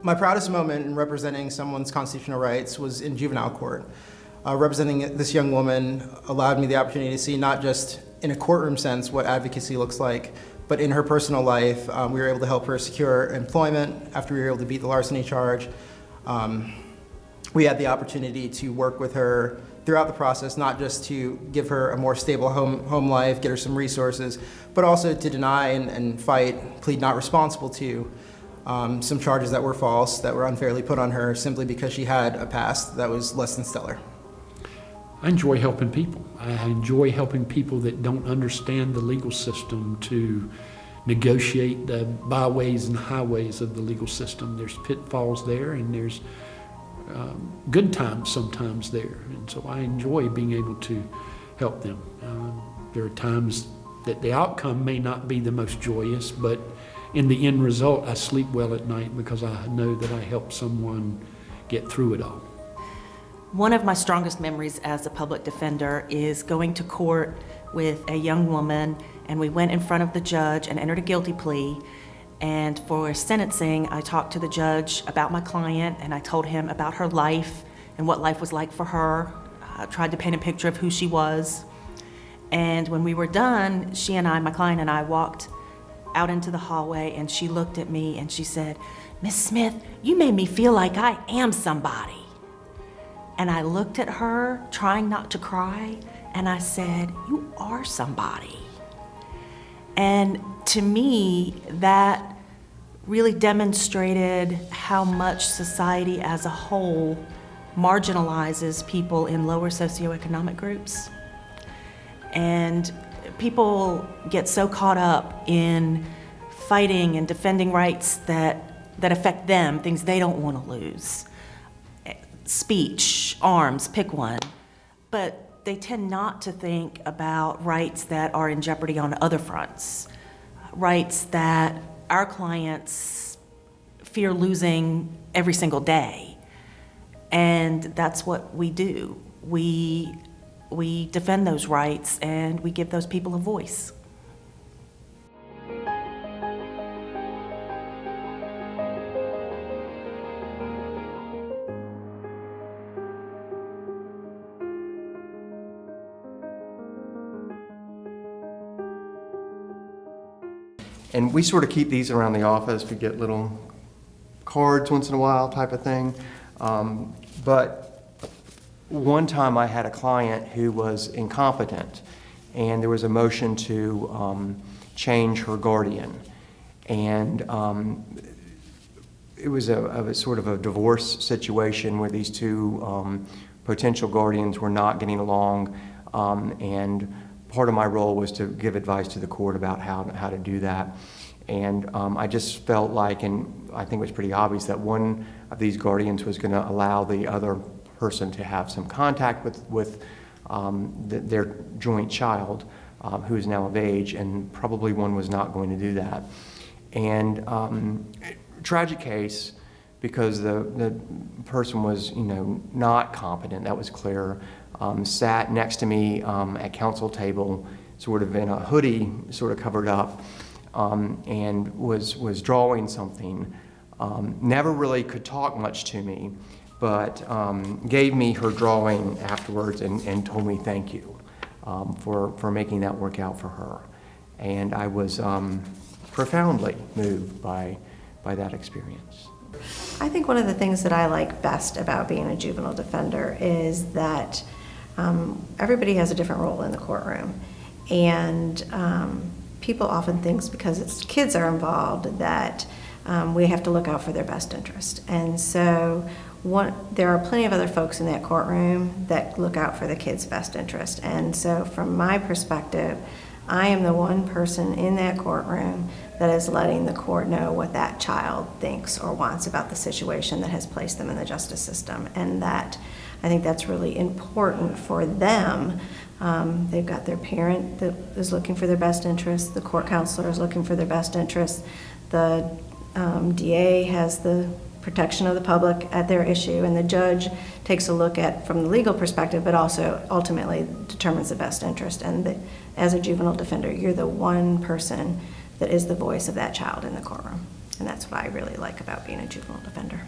My proudest moment in representing someone's constitutional rights was in juvenile court. Representing this young woman allowed me the opportunity to see not just in a courtroom sense what advocacy looks like, but in her personal life. We were able to help her secure employment after we were able to beat the larceny charge. We had the opportunity to work with her throughout the process, not just to give her a more stable home life, get her some resources, but also to deny and fight, plead not responsible to some charges that were false, that were unfairly put on her simply because she had a past that was less than stellar. I enjoy helping people. I enjoy helping people that don't understand the legal system to negotiate the byways and highways of the legal system. There's pitfalls there, and there's good times sometimes there. And so I enjoy being able to help them. There are times that the outcome may not be the most joyous, but in the end result, I sleep well at night because I know that I helped someone get through it all. One of my strongest memories as a public defender is going to court with a young woman, and we went in front of the judge and entered a guilty plea. And for sentencing, I talked to the judge about my client, and I told him about her life and what life was like for her. I tried to paint a picture of who she was. And when we were done, she and I, my client and I, walked out into the hallway, and she looked at me and she said, "Miss Smith, you made me feel like I am somebody." And I looked at her, trying not to cry, and I said, "You are somebody." And to me, that really demonstrated how much society as a whole marginalizes people in lower socioeconomic groups. And people get so caught up in fighting and defending rights that affect them, things they don't want to lose. Speech, arms, pick one. But they tend not to think about rights that are in jeopardy on other fronts, rights that our clients fear losing every single day. And that's what we do. We defend those rights, and we give those people a voice. And we sort of keep these around the office. We get little cards once in a while type of thing. But one time I had a client who was incompetent, and there was a motion to change her guardian. And it was a sort of a divorce situation where these two potential guardians were not getting along, and part of my role was to give advice to the court about how to do that. And I just felt like, and I think it was pretty obvious, that one of these guardians was going to allow the other person to have some contact with their joint child, who is now of age, and probably one was not going to do that. And tragic case, because the person was, not competent, that was clear. Sat next to me at counsel table, sort of in a hoodie, sort of covered up, and was drawing something. Never really could talk much to me, but gave me her drawing afterwards and told me thank you for making that work out for her. And I was profoundly moved by that experience. I think one of the things that I like best about being a juvenile defender is that everybody has a different role in the courtroom. And people often think because kids are involved that we have to look out for their best interest. And so there are plenty of other folks in that courtroom that look out for the kids' best interest. And so from my perspective, I am the one person in that courtroom that is letting the court know what that child thinks or wants about the situation that has placed them in the justice system. And that, I think that's really important for them. They've got their parent that is looking for their best interest, the court counselor is looking for their best interest, the DA has the protection of the public at their issue, and the judge takes a look at from the legal perspective, but also ultimately determines the best interest. And as a juvenile defender, you're the one person that is the voice of that child in the courtroom. And that's what I really like about being a juvenile defender.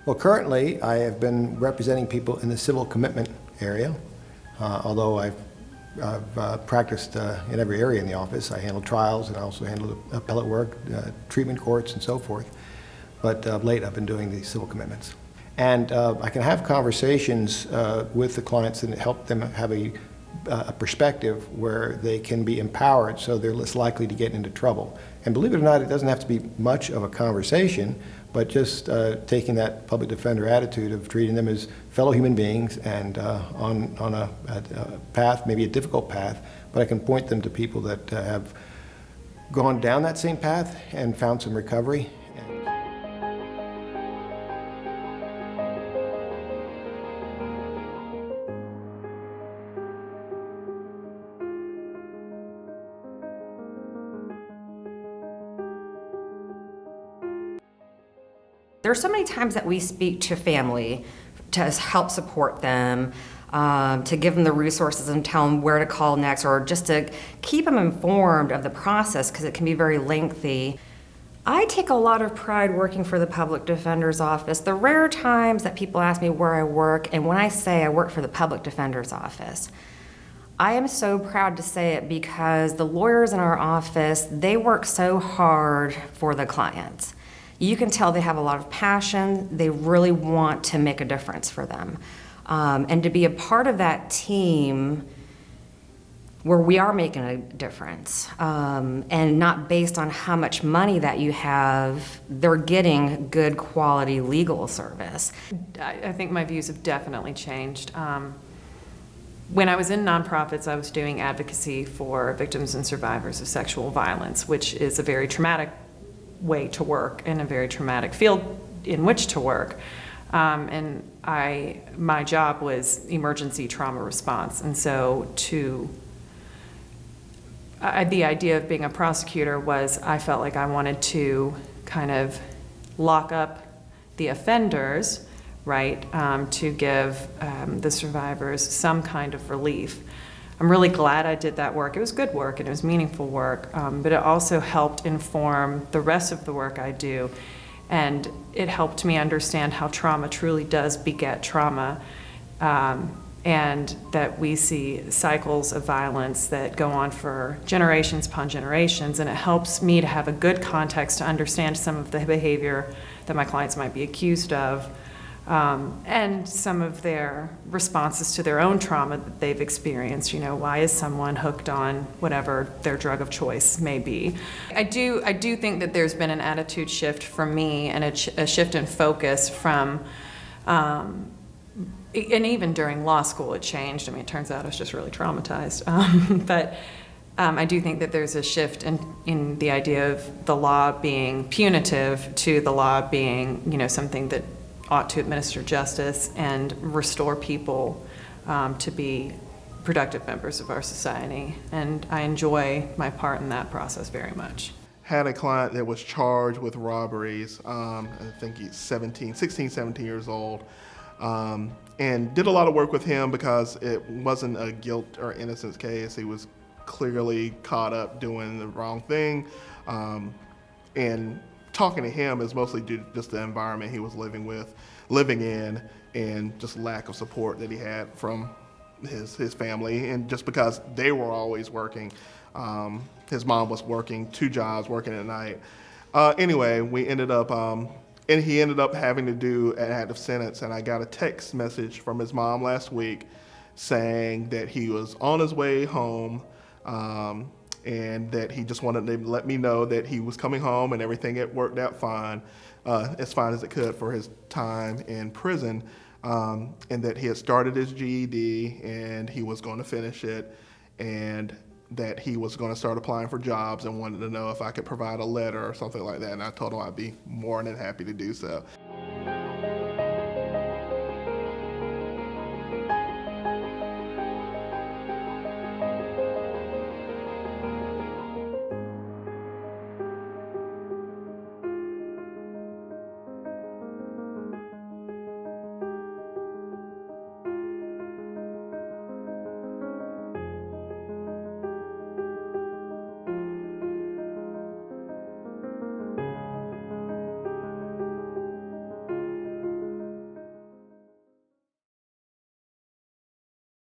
Well, currently, I have been representing people in the civil commitment area, although I've practiced in every area in the office. I handle trials and I also handle appellate work, treatment courts, and so forth. But of late, I've been doing the civil commitments. And I can have conversations with the clients and help them have a perspective where they can be empowered so they're less likely to get into trouble. And believe it or not, it doesn't have to be much of a conversation, but just taking that public defender attitude of treating them as fellow human beings and on a path, maybe a difficult path, but I can point them to people that have gone down that same path and found some recovery. There are so many times that we speak to family to help support them, to give them the resources and tell them where to call next, or just to keep them informed of the process because it can be very lengthy. I take a lot of pride working for the public defender's office. The rare times that people ask me where I work, and when I say I work for the public defender's office, I am so proud to say it because the lawyers in our office, they work so hard for the clients. You can tell they have a lot of passion. They really want to make a difference for them. And to be a part of that team where we are making a difference, and not based on how much money that you have, they're getting good quality legal service. I think my views have definitely changed. When I was in nonprofits, I was doing advocacy for victims and survivors of sexual violence, which is a very traumatic way to work in a very traumatic field in which to work. And my job was emergency trauma response. And so the idea of being a prosecutor was I felt like I wanted to kind of lock up the offenders, right, to give the survivors some kind of relief. I'm really glad I did that work. It was good work and it was meaningful work, but it also helped inform the rest of the work I do. And it helped me understand how trauma truly does beget trauma, and that we see cycles of violence that go on for generations upon generations. And it helps me to have a good context to understand some of the behavior that my clients might be accused of, and some of their responses to their own trauma that they've experienced. You know, why is someone hooked on whatever their drug of choice may be? I do think that there's been an attitude shift for me and a shift in focus from, and even during law school it changed. I mean, it turns out I was just really traumatized. But I do think that there's a shift in the idea of the law being punitive to the law being, you know, something that ought to administer justice and restore people to be productive members of our society. And I enjoy my part in that process very much. Had a client that was charged with robberies. I think he's 16, 17 years old. And did a lot of work with him because it wasn't a guilt or innocence case. He was clearly caught up doing the wrong thing. And talking to him is mostly due to just the environment he was living in, and just lack of support that he had from his family, and just because they were always working. His mom was working 2 jobs, working at night. Anyway, we ended up, and he ended up having to do an active sentence, and I got a text message from his mom last week saying that he was on his way home, and that he just wanted to let me know that he was coming home and everything had worked out fine, as fine as it could for his time in prison, and that he had started his GED and he was going to finish it, and that he was going to start applying for jobs and wanted to know if I could provide a letter or something like that, and I told him I'd be more than happy to do so.